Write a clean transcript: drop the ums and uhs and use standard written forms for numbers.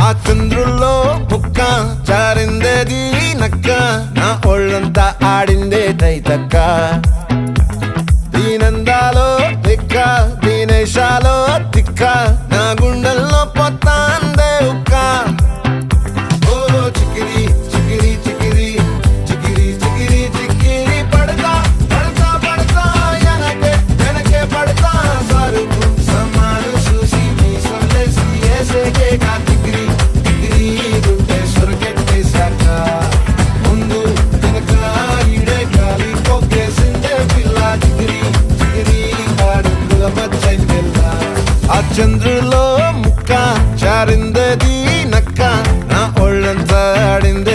ఆ చంద్రుల్లో ముక్క చారిందేది నక్క నా ఒళ్ళంతా ఆడిందే తైతక్క దీనందాలో తిక్క దీనేశాలో తిక్క నా గుండెల్లో పొత్తాందే ఉక్క ఓ చికిరి చికిరి చికిరి చికిరి చికిరి చికిరి పడతా పడతా పడతా వెనకే వెనకే పడతా సరుకు సమాను చూసి మీ సొల్లేసి ఏసేకే కా చికిరి చికిరి గుండె సొరకెట్టేశాక ముందు వెనక ఈడే గాలి కొక్కేసిందే పిల్ల చికిరి చికిరి అడుగుల మధ్య పిల్ల ఆ చంద్రులో ముక్క చారిందేది నక్క నా ఒళ్ళంతా ఆడిందే